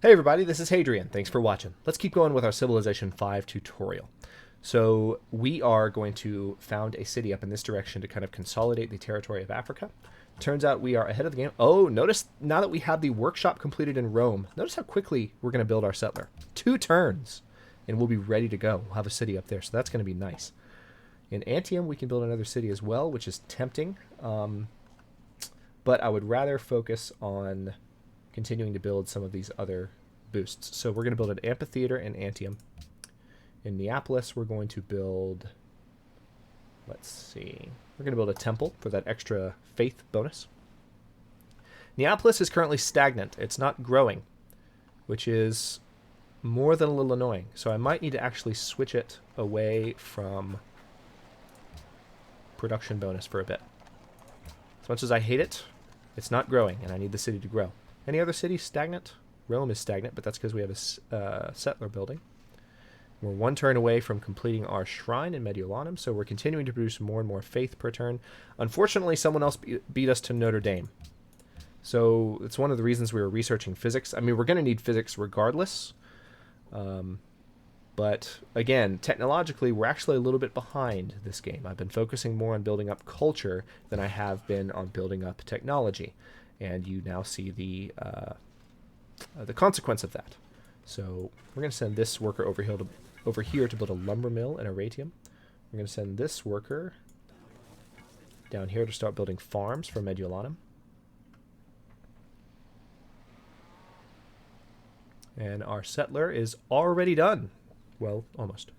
Hey everybody, this is Hadrian. Thanks for watching. Let's keep going with our Civilization 5 tutorial. So we are going to found a city up in this direction to kind of consolidate the territory of Africa. Turns out we are ahead of the game. Oh, notice now that we have the workshop completed in Rome, notice how quickly we're going to build our settler. 2 turns, and we'll be ready to go. We'll have a city up there, so that's going to be nice. In Antium, we can build another city as well, which is tempting. But I would rather focus on continuing to build some of these other boosts. So we're going to build an amphitheater in Antium. In Neapolis, we're going to build, let's see, we're going to build a temple for that extra faith bonus. Neapolis is currently stagnant. It's not growing, which is more than a little annoying. So I might need to actually switch it away from production bonus for a bit. As much as I hate it, it's not growing, and I need the city to grow. Any other cities stagnant? Rome is stagnant, but that's because we have a settler building. We're 1 turn away from completing our shrine in Mediolanum, so we're continuing to produce more and more faith per turn. Unfortunately, someone else beat us to Notre Dame. So it's one of the reasons we were researching physics. I mean, we're going to need physics regardless. But again, technologically, we're actually a little bit behind this game. I've been focusing more on building up culture than I have been on building up technology. And you now see the consequence of that. So we're going to send this worker over here to build a lumber mill in Aratium. We're going to send this worker down here to start building farms for Mediolanum. And our settler is already done. Well, almost.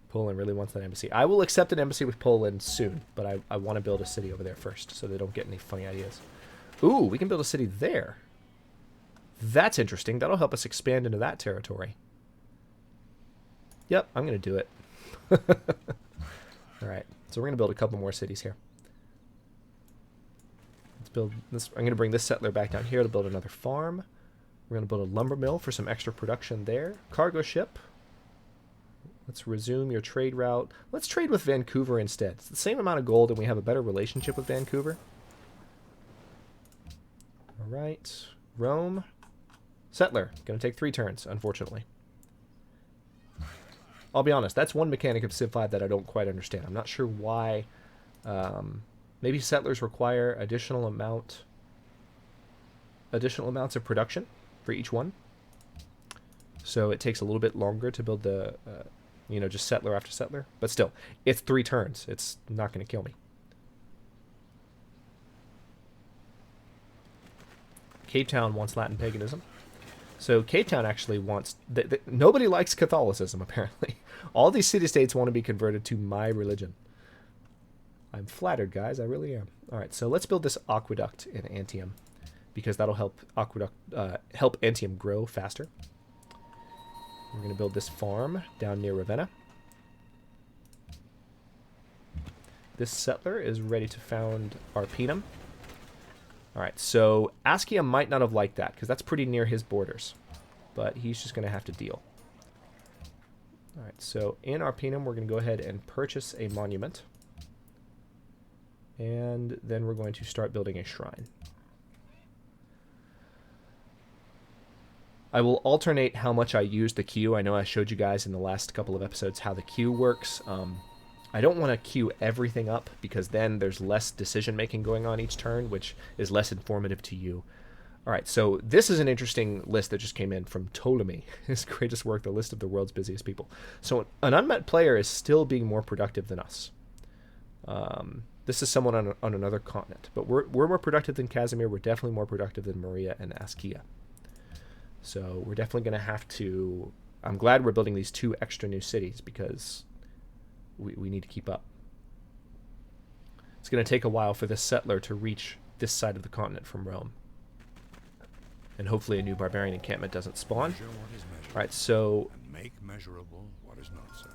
Poland really wants that embassy. I will accept an embassy with Poland soon, but I want to build a city over there first so they don't get any funny ideas. Ooh, we can build a city there. That's interesting. That'll help us expand into that territory. Yep, I'm going to do it. All right, so we're going to build a couple more cities here. Let's build this. I'm going to bring this settler back down here to build another farm. We're going to build a lumber mill for some extra production there. Cargo ship. Let's resume your trade route. Let's trade with Vancouver instead. It's the same amount of gold and we have a better relationship with Vancouver. All right. Rome. Settler. Going to take 3 turns, unfortunately. I'll be honest, that's one mechanic of Civ 5 that I don't quite understand. I'm not sure why. Maybe settlers require additional amounts of production for each one. So it takes a little bit longer to build the, just settler after settler. But still, it's 3 turns. It's not going to kill me. Cape Town wants Latin paganism. So Cape Town actually wants... nobody likes Catholicism, apparently. All these city-states want to be converted to my religion. I'm flattered, guys. I really am. All right, so let's build this aqueduct in Antium, because that'll help help Antium grow faster. We're going to build this farm down near Ravenna. This settler is ready to found Arpinum. All right, so Askia might not have liked that, because that's pretty near his borders. But he's just going to have to deal. All right, so in Arpinum, we're going to go ahead and purchase a monument. And then we're going to start building a shrine. I will alternate how much I use the queue. I know I showed you guys in the last couple of episodes how the queue works. I don't want to queue everything up because then there's less decision making going on each turn, which is less informative to you. All right, so this is an interesting list that just came in from Ptolemy. His greatest work, the list of the world's busiest people. So an unmet player is still being more productive than us. This is someone on another continent, but we're more productive than Casimir. We're definitely more productive than Maria and Askia. So we're definitely going to have to... I'm glad we're building these 2 extra new cities because we need to keep up. It's going to take a while for this settler to reach this side of the continent from Rome. And hopefully a new barbarian encampment doesn't spawn. All right, so... And make measurable what is not so.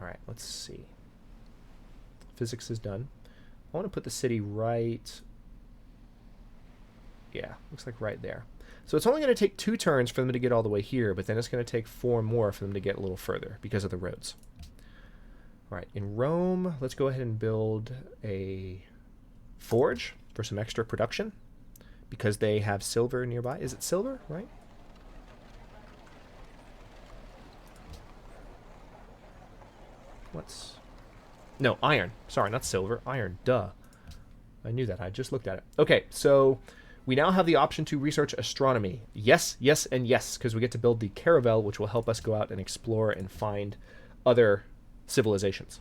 All right, let's see. Physics is done. I want to put the city right... Yeah, looks like right there. So it's only going to take 2 turns for them to get all the way here, but then it's going to take 4 more for them to get a little further because of the roads. All right, in Rome, let's go ahead and build a forge. for some extra production because they have silver nearby. Is it silver, right? No, iron. Sorry, not silver. Iron. Duh. I knew that. I just looked at it. Okay, so we now have the option to research astronomy. Yes, yes, and yes, because we get to build the caravel, which will help us go out and explore and find other civilizations.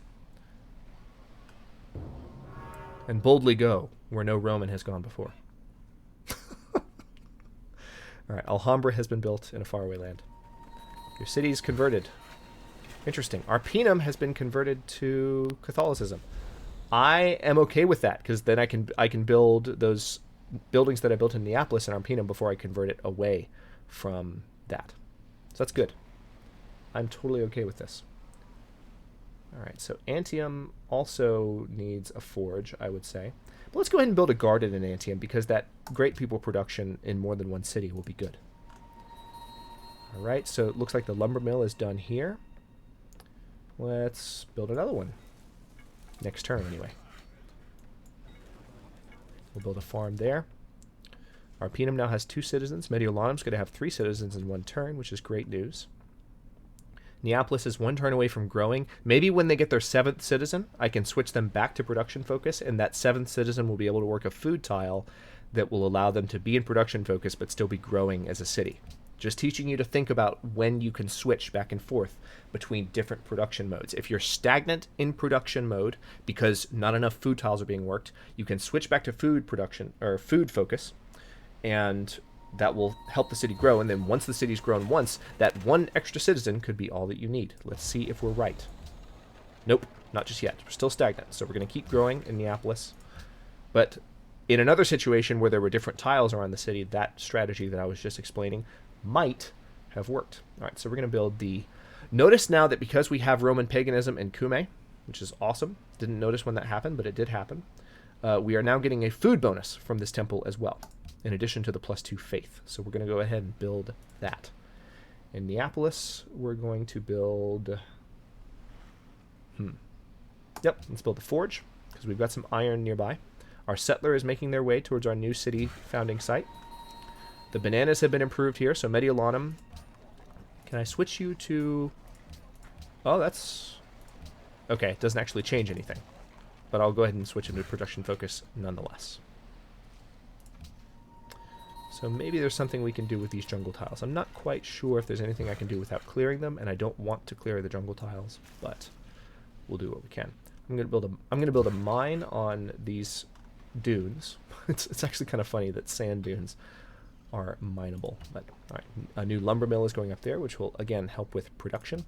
And boldly go where no Roman has gone before. All right, Alhambra has been built in a faraway land. Your city is converted. Interesting. Arpinum has been converted to Catholicism. I am okay with that because then I can build those buildings that I built in Neapolis and Arpinum before I convert it away from that. So that's good. I'm totally okay with this. All right, so Antium also needs a forge, I would say. But let's go ahead and build a garden in Antium because that great people production in more than one city will be good. All right, so it looks like the lumber mill is done here. Let's build another one. Next turn, anyway. We'll build a farm there. Arpinum now has 2 citizens. Mediolanum's going to have 3 citizens in 1 turn, which is great news. Neapolis is 1 turn away from growing. Maybe when they get their 7th citizen, I can switch them back to production focus, and that 7th citizen will be able to work a food tile that will allow them to be in production focus but still be growing as a city. Just teaching you to think about when you can switch back and forth between different production modes. If you're stagnant in production mode because not enough food tiles are being worked, you can switch back to food production or food focus, and that will help the city grow. And then once the city's grown once, that 1 extra citizen could be all that you need. Let's see if we're right. Nope, not just yet. We're still stagnant, so we're going to keep growing in Neapolis. But in another situation where there were different tiles around the city, that strategy that I was just explaining might have worked. All right, so we're going to build the... Notice now that because we have Roman paganism in Cumae, which is awesome. Didn't notice when that happened, but it did happen. We are now getting a food bonus from this temple as well, in addition to the +2 faith. So we're going to go ahead and build that. In Neapolis, we're going to build... Yep, let's build the forge, because we've got some iron nearby. Our settler is making their way towards our new city founding site. The bananas have been improved here, so Mediolanum. Can I switch you to... Oh, that's... Okay, it doesn't actually change anything. But I'll go ahead and switch into production focus nonetheless. So maybe there's something we can do with these jungle tiles. I'm not quite sure if there's anything I can do without clearing them, and I don't want to clear the jungle tiles, but we'll do what we can. I'm gonna build a mine on these dunes. It's actually kind of funny that sand dunes are mineable. But all right, a new lumber mill is going up there, which will again help with production.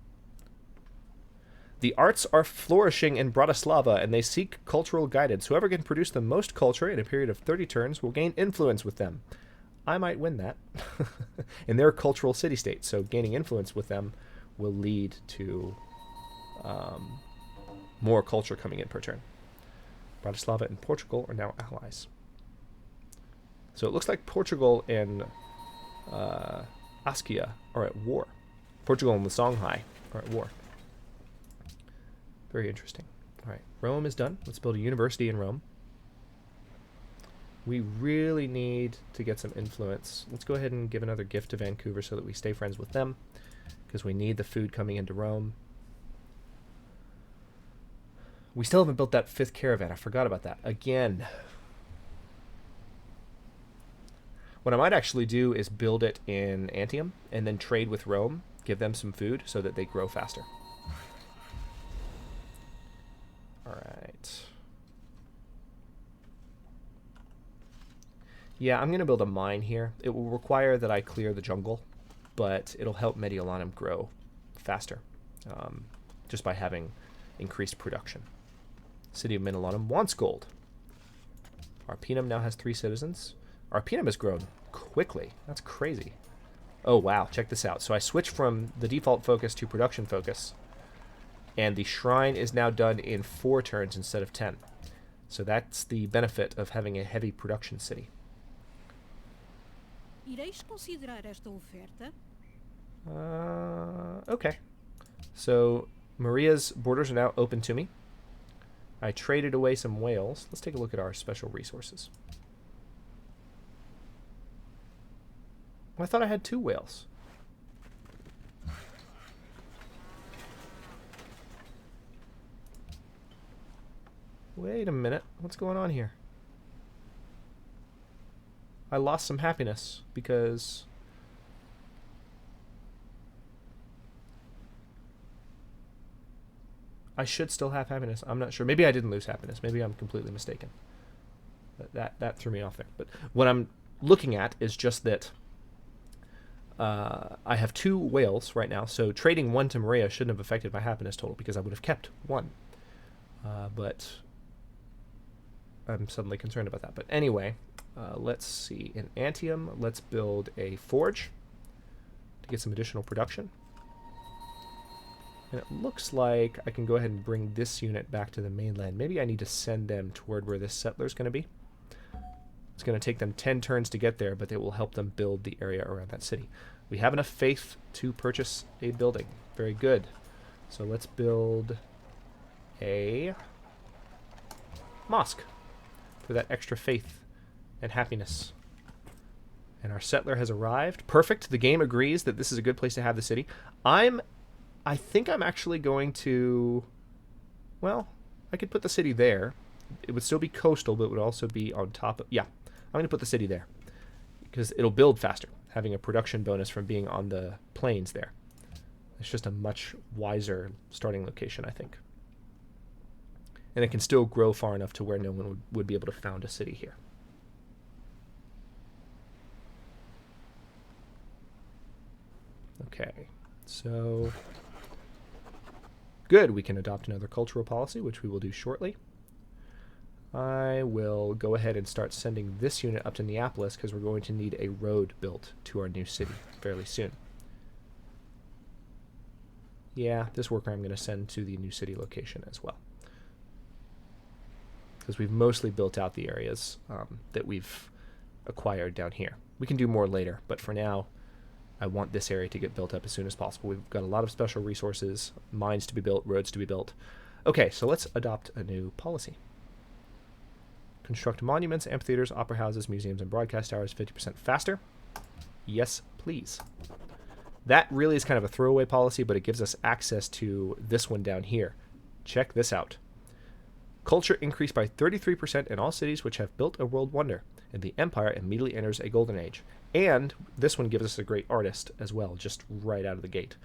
The arts are flourishing in Bratislava, and they seek cultural guidance. Whoever can produce the most culture in a period of 30 turns will gain influence with them. I might win that. And they're a cultural city-state, so gaining influence with them will lead to more culture coming in per turn. Bratislava and Portugal are now allies. So it looks like Portugal and Askia are at war. Portugal and the Songhai are at war. Very interesting. All right, Rome is done. Let's build a university in Rome. We really need to get some influence. Let's go ahead and give another gift to Vancouver so that we stay friends with them, because we need the food coming into Rome. We still haven't built that 5th caravan. I forgot about that. Again. What I might actually do is build it in Antium and then trade with Rome, give them some food so that they grow faster. All right. Yeah, I'm going to build a mine here. It will require that I clear the jungle, but it'll help Mediolanum grow faster just by having increased production. City of Mediolanum wants gold. Arpinum now has 3 citizens. Arpinum has grown quickly. That's crazy. Oh, wow. Check this out. So I switched from the default focus to production focus, and the shrine is now done in 4 turns instead of 10. So that's the benefit of having a heavy production city. Ireis considerar esta oferta? Okay. So Maria's borders are now open to me. I traded away some whales. Let's take a look at our special resources. Well, I thought I had 2 whales. Wait a minute. What's going on here? I lost some happiness because I should still have happiness. I'm not sure. Maybe I didn't lose happiness. Maybe I'm completely mistaken. That threw me off there. But what I'm looking at is just that I have 2 whales right now, so trading 1 to Maria shouldn't have affected my happiness total because I would have kept 1. But I'm suddenly concerned about that. But anyway, let's see. In Antium, let's build a forge to get some additional production. And it looks like I can go ahead and bring this unit back to the mainland. Maybe I need to send them toward where this settler's going to be. It's going to take them 10 turns to get there, but it will help them build the area around that city. We have enough faith to purchase a building. Very good. So let's build a mosque for that extra faith and happiness. And our settler has arrived. Perfect. The game agrees that this is a good place to have the city. I think I'm actually going to... Well, I could put the city there. It would still be coastal, but it would also be on top of... Yeah, I'm going to put the city there. Because it'll build faster, having a production bonus from being on the plains there. It's just a much wiser starting location, I think. And it can still grow far enough to where no one would be able to found a city here. Okay, so... Good, we can adopt another cultural policy, which we will do shortly. I will go ahead and start sending this unit up to Neapolis because we're going to need a road built to our new city fairly soon. Yeah, this worker I'm going to send to the new city location as well. Because we've mostly built out the areas that we've acquired down here. We can do more later, but for now, I want this area to get built up as soon as possible. We've got a lot of special resources, mines to be built, roads to be built. Okay, so let's adopt a new policy. Construct monuments, amphitheaters, opera houses, museums, and broadcast towers 50% faster. Yes, please. That really is kind of a throwaway policy, but it gives us access to this one down here. Check this out. Culture increased by 33% in all cities which have built a world wonder, and the empire immediately enters a golden age. And this one gives us a great artist as well, just right out of the gate.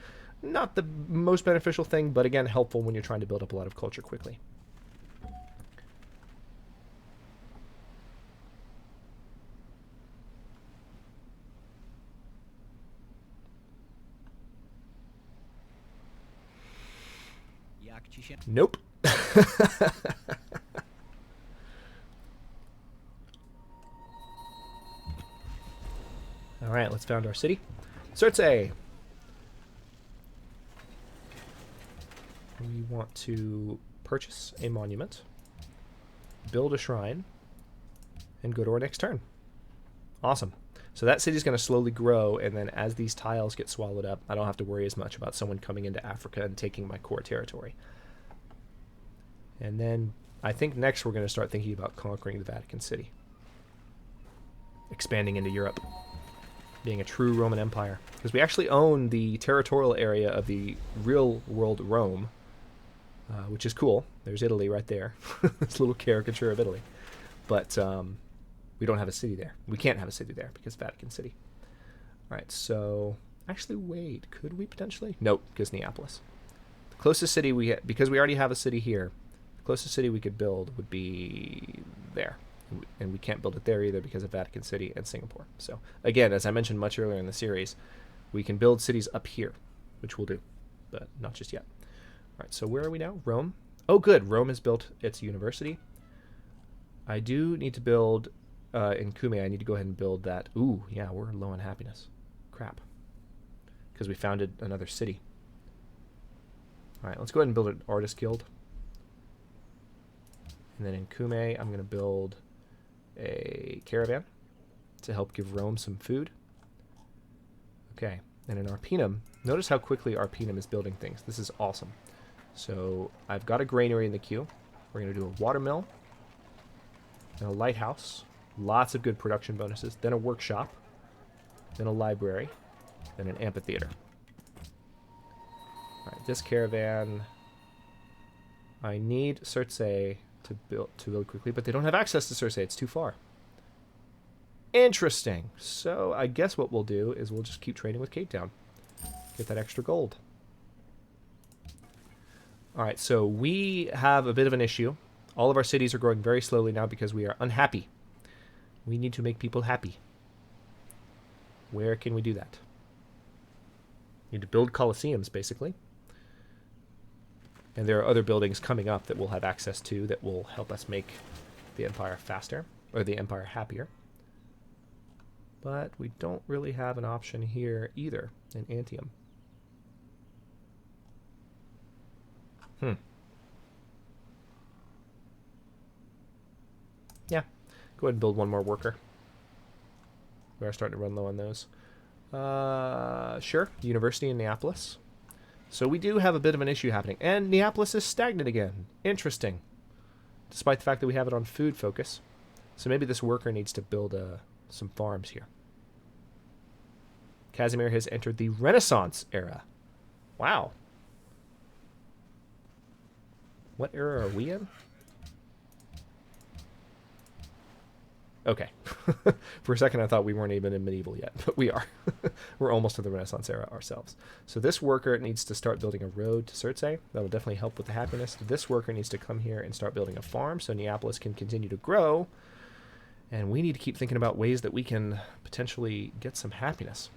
Not the most beneficial thing, but again, helpful when you're trying to build up a lot of culture quickly. Nope. Alright, let's found our city. Circe! We want to purchase a monument, build a shrine, and go to our next turn. Awesome. So that city's going to slowly grow, and then as these tiles get swallowed up, I don't have to worry as much about someone coming into Africa and taking my core territory. And then I think next we're going to start thinking about conquering the Vatican City. Expanding into Europe. Being a true Roman Empire. Because we actually own the territorial area of the real world Rome, which is cool. There's Italy right there. This little caricature of Italy. But we don't have a city there. We can't have a city there because Vatican City. Alright, so... Actually, wait. Could we potentially? Nope, because Neapolis. The closest city we... Because we already have a city here, the closest city we could build would be there. And we can't build it there either because of Vatican City and Singapore. So, again, as I mentioned much earlier in the series, we can build cities up here, which we'll do, but not just yet. All right, so where are we now? Rome. Oh, good. Rome has built its university. I do need to build in Cumae. I need to go ahead and build that. Ooh, yeah, we're low on happiness. Crap. Because we founded another city. All right, let's go ahead and build an artist guild. And then in Cumae, I'm going to build a caravan to help give Rome some food. Okay, and in Arpinum, notice how quickly Arpinum is building things. This is awesome. So I've got a granary in the queue. We're going to do a watermill and a lighthouse. Lots of good production bonuses. Then a workshop. Then a library. Then an amphitheater. Alright, this caravan... I need Circe to build quickly, but they don't have access to Circe. It's too far. Interesting. So I guess what we'll do is we'll just keep trading with Cape Town. Get that extra gold. Alright, so we have a bit of an issue. All of our cities are growing very slowly now because we are unhappy. We need to make people happy. Where can we do that? We need to build coliseums, basically. And there are other buildings coming up that we'll have access to that will help us make the Empire faster, or the Empire happier. But we don't really have an option here either in Antium. Yeah, go ahead and build one more worker. We are starting to run low on those. Sure, University in Neapolis. So we do have a bit of an issue happening. And Neapolis is stagnant again. Interesting. Despite the fact that we have it on food focus. So maybe this worker needs to build some farms here. Casimir has entered the Renaissance era. Wow. What era are we in? Okay. For a second I thought we weren't even in medieval yet, but we are. We're almost to the Renaissance era ourselves. So this worker needs to start building a road to Circe. That'll definitely help with the happiness. This worker needs to come here and start building a farm so Neapolis can continue to grow. And we need to keep thinking about ways that we can potentially get some happiness.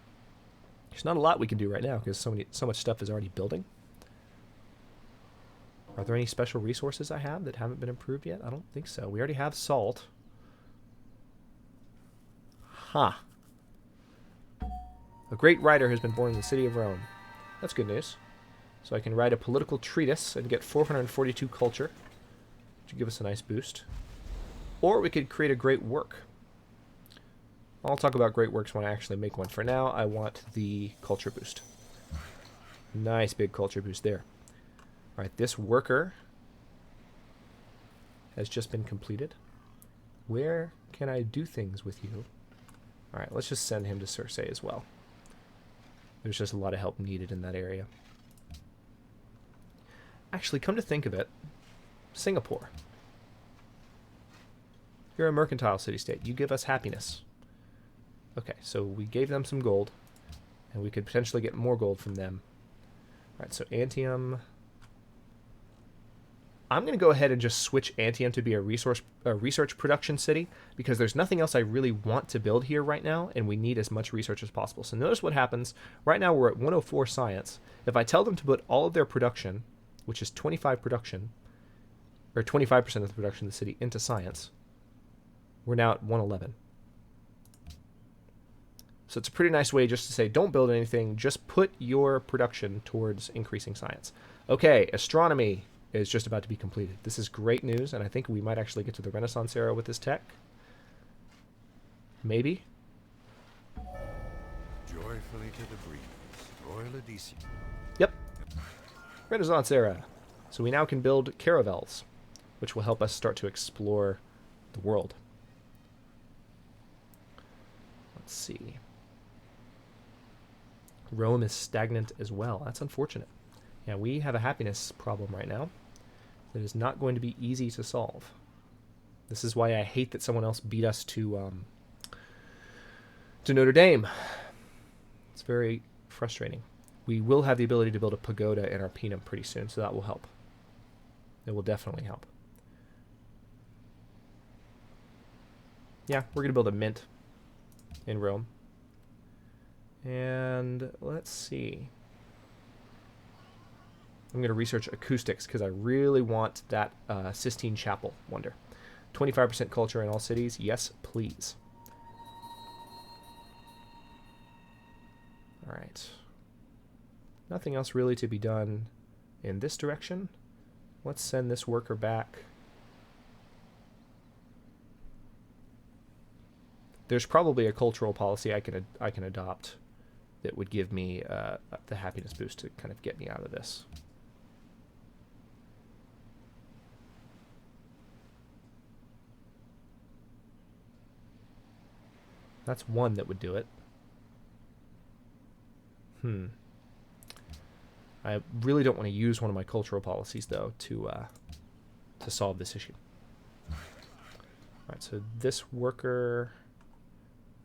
There's not a lot we can do right now because so much stuff is already building. Are there any special resources I have that haven't been improved yet? I don't think so. We already have salt. Huh. A great writer has been born in the city of Rome. That's good news. So I can write a political treatise and get 442 culture, which would give us a nice boost. Or we could create a great work. I'll talk about great works when I actually make one. For now, I want the culture boost. Nice big culture boost there. Alright, this worker has just been completed. Where can I do things with you? Alright, let's just send him to Circe as well. There's just a lot of help needed in that area. Actually, come to think of it, Singapore. You're a mercantile city-state. You give us happiness. Okay, so we gave them some gold, and we could potentially get more gold from them. Alright, so Antium... I'm going to go ahead and just switch Antium to be a research production city because there's nothing else I really want to build here right now, and we need as much research as possible. So notice what happens. Right now we're at 104 science. If I tell them to put all of their production, which is 25 production, or 25% of the production of the city, into science, we're now at 111. So it's a pretty nice way just to say, don't build anything, just put your production towards increasing science. Okay, astronomy is just about to be completed. This is great news, and I think we might actually get to the Renaissance era with this tech. Maybe. Joyfully to the breeze, Royal Odysseus. Yep. Renaissance era. So we now can build caravels, which will help us start to explore the world. Let's see. Rome is stagnant as well. That's unfortunate. Yeah, we have a happiness problem right now that is not going to be easy to solve. This is why I hate that someone else beat us to Notre Dame. It's very frustrating. We will have the ability to build a pagoda in Arpinum pretty soon, so that will help. It will definitely help. Yeah, we're going to build a mint in Rome. And let's see. I'm going to research acoustics because I really want that Sistine Chapel wonder. 25% culture in all cities. Yes, please. All right. Nothing else really to be done in this direction. Let's send this worker back. There's probably a cultural policy I can adopt that would give me the happiness boost to kind of get me out of this. That's one that would do it. I really don't want to use one of my cultural policies, though, to solve this issue. All right, so this worker...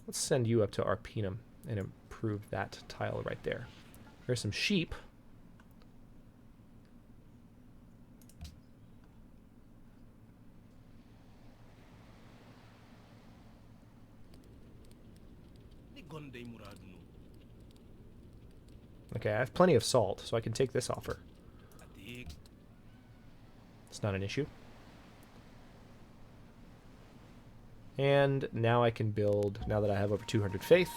Let's send you up to Arpinum and improve that tile right there. There's some sheep. Okay, I have plenty of salt, so I can take this offer. It's not an issue. And now I can build, now that I have over 200 faith.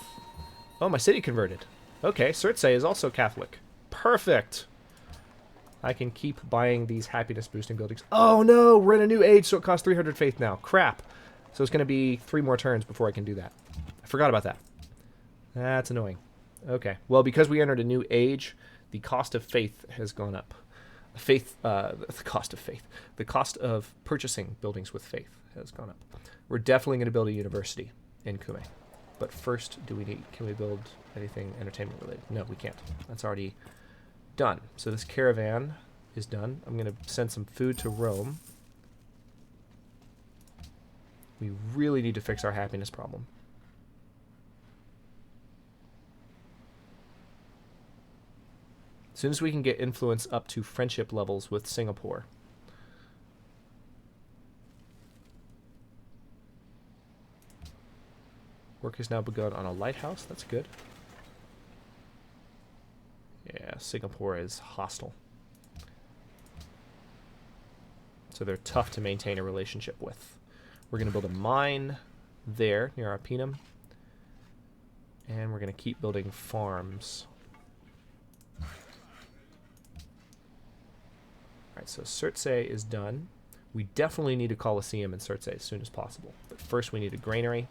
Oh, my city converted. Okay, Circe is also Catholic. Perfect! I can keep buying these happiness boosting buildings. Oh no, we're in a new age, so it costs 300 faith now. Crap. So it's going to be 3 more turns before I can do that. I forgot about that. That's annoying. Okay, well, because we entered a new age, the cost of faith has gone up. The cost of faith. The cost of purchasing buildings with faith has gone up. We're definitely going to build a university in Kume. But first, can we build anything entertainment related? No, we can't. That's already done. So this caravan is done. I'm going to send some food to Rome. We really need to fix our happiness problem. As soon as we can get influence up to friendship levels with Singapore. Work has now begun on a lighthouse. That's good. Yeah, Singapore is hostile. So they're tough to maintain a relationship with. We're going to build a mine there near Arpinum. And we're going to keep building farms. Alright, so Circe is done. We definitely need a Colosseum in Circe as soon as possible. But first we need a granary,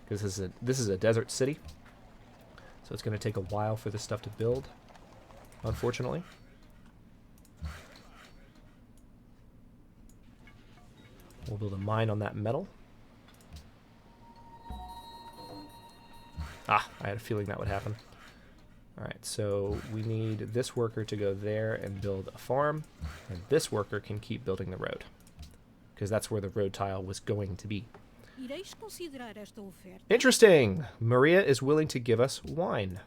because this is a desert city. So it's going to take a while for this stuff to build, unfortunately. We'll build a mine on that metal. Ah, I had a feeling that would happen. Alright, so we need this worker to go there and build a farm, and this worker can keep building the road, because that's where the road tile was going to be. Ireis considerar esta oferta. Interesting! Maria is willing to give us wine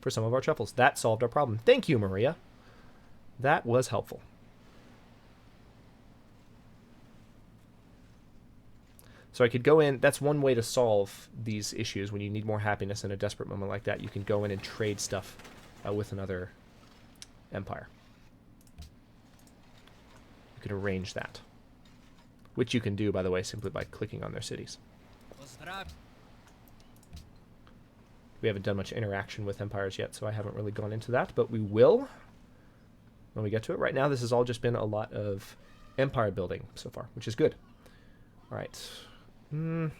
for some of our truffles. That solved our problem. Thank you, Maria. That was helpful. So I could go in, that's one way to solve these issues when you need more happiness in a desperate moment like that. You can go in and trade stuff with another empire. You could arrange that. Which you can do, by the way, simply by clicking on their cities. We haven't done much interaction with empires yet, so I haven't really gone into that, but we will when we get to it. Right now, this has all just been a lot of empire building so far, which is good. All right. I'm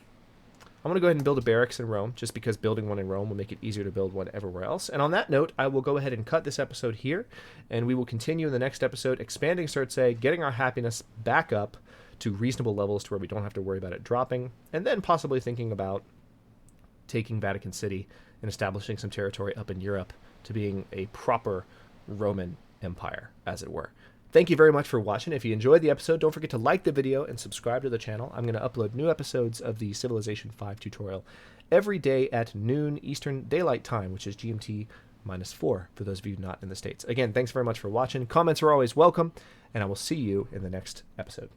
going to go ahead and build a barracks in Rome, just because building one in Rome will make it easier to build one everywhere else. And on that note, I will go ahead and cut this episode here, and we will continue in the next episode, expanding Circe, getting our happiness back up to reasonable levels to where we don't have to worry about it dropping, and then possibly thinking about taking Vatican City and establishing some territory up in Europe to being a proper Roman Empire, as it were. Thank you very much for watching. If you enjoyed the episode, don't forget to like the video and subscribe to the channel. I'm going to upload new episodes of the Civilization 5 tutorial every day at noon Eastern Daylight Time, which is GMT -4 for those of you not in the States. Again, thanks very much for watching. Comments are always welcome, and I will see you in the next episode.